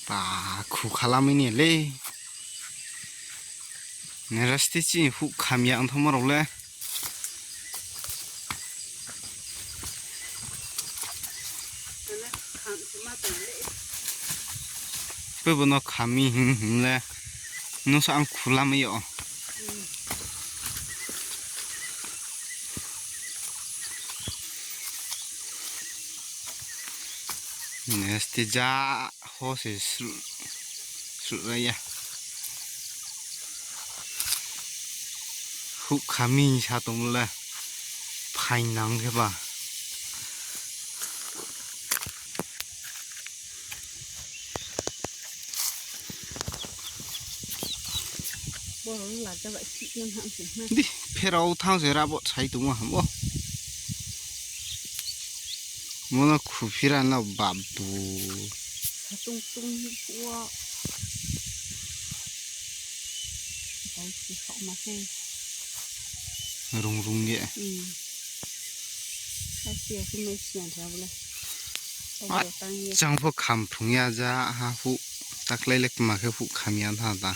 ป่าคูคาลามินี่เลยในรัสติจีหุขามยางทั้งหมดเลยเพื่อนนกขามีหิมเลยนู้สังคูลาไม่ยอเนี่ยสติจ้าโฮสิสุดเลยหุขามีชาตรงเลยภายนังใช่ปะบ่หลานจะว่าสิยังหังสิมาดิเพเราทางเสียระบบใช้ตัวมั้งบ่มันก็คู่พิรันแล้วบาบูตุ้งหัวไปสิเข้ามาให้รุงเนี่ยถ้าเสียคือไม่เสียแถวเลยจังพวกคำพุงยาจะหาผู้ตักเล็กมาแค่ผู้คำยันท่าตา